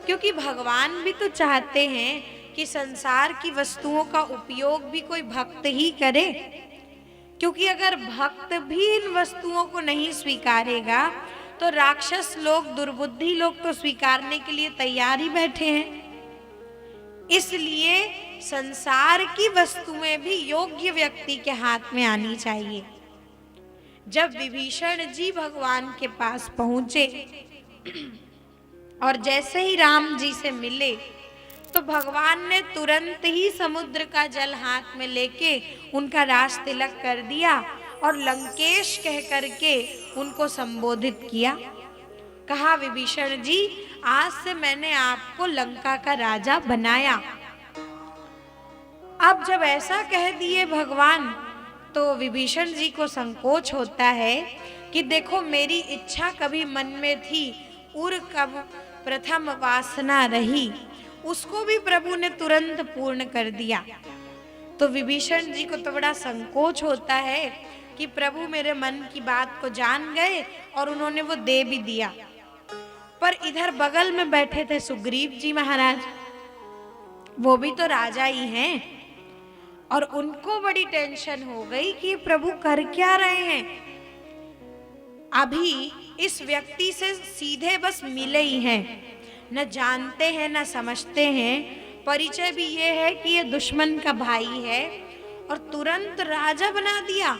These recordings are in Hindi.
क्योंकि भगवान भी तो चाहते हैं कि संसार की वस्तुओं का उपयोग भी कोई भक्त ही करे। क्योंकि अगर भक्त भी इन वस्तुओं को नहीं स्वीकारेगा तो राक्षस लोग, दुर्बुद्धि लोग तो स्वीकारने के लिए तैयार ही बैठे हैं। इसलिए संसार की वस्तुएं भी योग्य व्यक्ति के हाथ में आनी चाहिए। जब विभीषण जी भगवान के पास पहुंचे और जैसे ही राम जी से मिले तो भगवान ने तुरंत ही समुद्र का जल हाथ में लेके उनका राज तिलक कर दिया और लंकेश कह करके उनको संबोधित किया। कहा, विभीषण जी, आज से मैंने आपको लंका का राजा बनाया। अब जब ऐसा कह दिए भगवान तो विभीषण जी को संकोच होता है कि देखो, मेरी इच्छा कभी मन में थी, उर कब प्रथम वासना रही, उसको भी प्रभु ने तुरंत पूर्ण कर दिया। तो विभीषण जी को तो बड़ा संकोच होता है कि प्रभु मेरे मन की बात को जान गए और उन्होंने वो दे भी दिया। पर इधर बगल में बैठे थे सुग्रीव जी महाराज, वो भी तो राजा ही हैं, और उनको बड़ी टेंशन हो गई कि प्रभु कर क्या रहे हैं। अभी इस व्यक्ति से सीधे बस मिले ही हैं, न जानते हैं न समझते हैं, परिचय भी ये है कि ये दुश्मन का भाई है, और तुरंत राजा बना दिया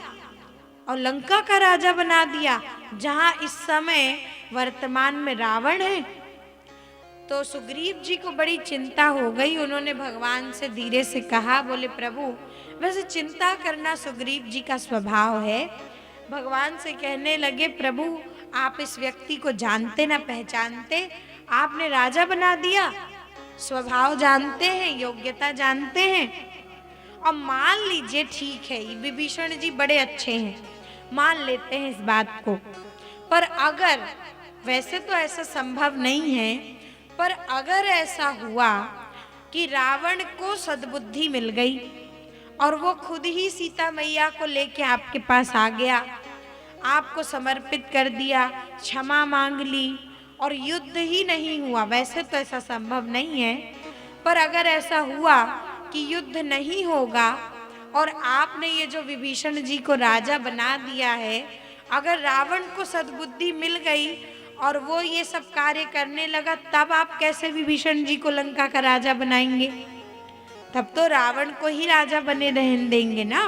और लंका का राजा बना दिया, जहां इस समय वर्तमान में रावण है। तो सुग्रीव जी को बड़ी चिंता हो गई। उन्होंने भगवान से धीरे से कहा, बोले प्रभु, वैसे चिंता करना सुग्रीव जी का स्वभाव है। भगवान से कहने लगे, प्रभु आप इस व्यक्ति को जानते ना पहचानते, आपने राजा बना दिया, स्वभाव जानते हैं, योग्यता जानते हैं, और मान लीजिए ठीक है, विभीषण जी बड़े अच्छे हैं, मान लेते हैं इस बात को। पर अगर, वैसे तो ऐसा संभव नहीं है, पर अगर ऐसा हुआ कि रावण को सद्बुद्धि मिल गई और वो खुद ही सीता मैया को लेके आपके पास आ गया, आपको समर्पित कर दिया, क्षमा मांग ली और युद्ध ही नहीं हुआ, वैसे तो ऐसा संभव नहीं है, पर अगर ऐसा हुआ कि युद्ध नहीं होगा और आपने ये जो विभीषण जी को राजा बना दिया है, अगर रावण को सद्बुद्धि मिल गई और वो ये सब कार्य करने लगा, तब आप कैसे विभीषण जी को लंका का राजा बनाएंगे? तब तो रावण को ही राजा बने रहने देंगे ना।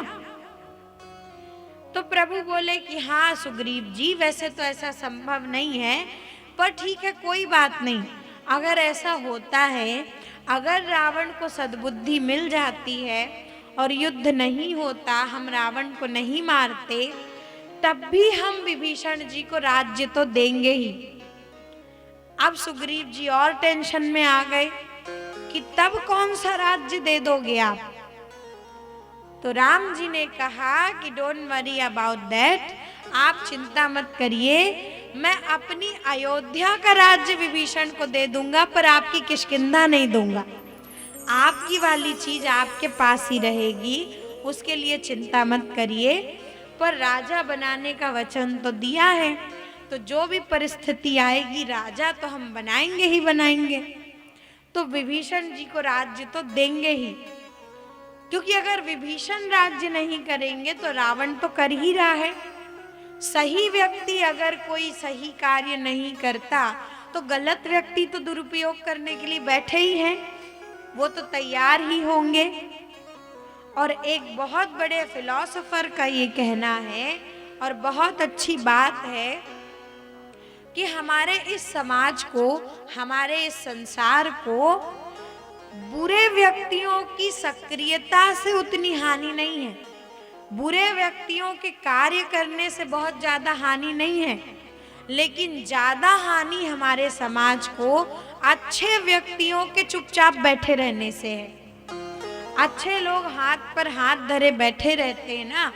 तो प्रभु बोले कि हाँ सुग्रीव जी, वैसे तो ऐसा संभव नहीं है, पर ठीक है, कोई बात नहीं। अगर ऐसा होता है, अगर रावण को सद्बुद्धि मिल जाती है और युद्ध नहीं होता, हम रावण को नहीं मारते, तब भी हम विभीषण जी को राज्य तो देंगे ही। अब सुग्रीव जी और टेंशन में आ गए कि तब कौन सा राज्य दे दोगे आप? तो राम जी ने कहा कि डोंट वरी अबाउट दैट, आप चिंता मत करिए, मैं अपनी अयोध्या का राज्य विभीषण को दे दूंगा, पर आपकी किष्किंधा नहीं दूंगा। आपकी वाली चीज आपके पास ही रहेगी, उसके लिए चिंता मत करिए। पर राजा बनाने का वचन तो दिया है, तो जो भी परिस्थिति आएगी राजा तो हम बनाएंगे ही बनाएंगे। तो विभीषण जी को राज्य तो देंगे ही, क्योंकि अगर विभीषण राज्य नहीं करेंगे तो रावण तो कर ही रहा है। सही व्यक्ति अगर कोई सही कार्य नहीं करता तो गलत व्यक्ति तो दुरुपयोग करने के लिए बैठे ही हैं, वो तो तैयार ही होंगे। और एक बहुत बड़े फिलॉसफर का ये कहना है, और बहुत अच्छी बात है, कि हमारे इस समाज को, हमारे इस संसार को बुरे व्यक्तियों की सक्रियता से उतनी हानि नहीं है, बुरे व्यक्तियों के कार्य करने से बहुत ज्यादा हानि नहीं है, लेकिन ज्यादा हानि हमारे समाज को अच्छे व्यक्तियों के चुपचाप बैठे रहने से है। अच्छे लोग हाथ पर हाथ धरे बैठे रहते हैं ना,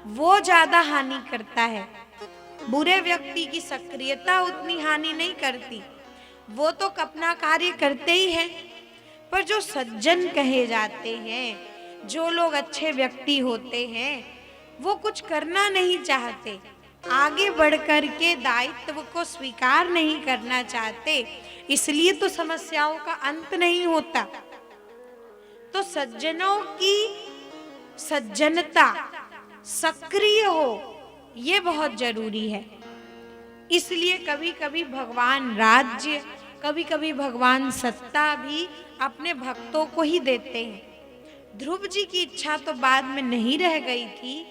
वो ज्यादा हानि करता है। बुरे व्यक्ति की सक्रियता उतनी हानि नहीं करती, वो तो अपना कार्य करते ही हैं। पर जो सज्जन कहे जाते हैं, जो लोग अच्छे व्यक्ति होते हैं, वो कुछ करना नहीं चाहते, आगे बढ़ कर के दायित्व को स्वीकार नहीं करना चाहते, इसलिए तो समस्याओं का अंत नहीं होता। तो सज्जनों की सज्जनता सक्रिय हो, ये बहुत जरूरी है। इसलिए कभी कभी भगवान राज्य, कभी कभी भगवान सत्ता भी अपने भक्तों को ही देते हैं। ध्रुव जी की इच्छा तो बाद में नहीं रह गई थी,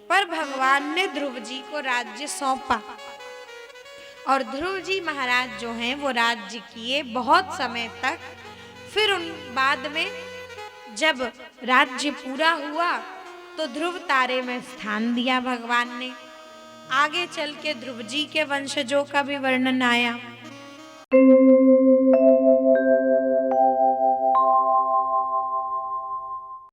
पर भगवान ने ध्रुव जी को राज्य सौंपा और ध्रुव जी महाराज जो हैं वो राज्य किए बहुत समय तक। फिर उन बाद में जब राज्य पूरा हुआ तो ध्रुव तारे में स्थान दिया भगवान ने। आगे चल के ध्रुव जी के वंशजों का भी वर्णन आया।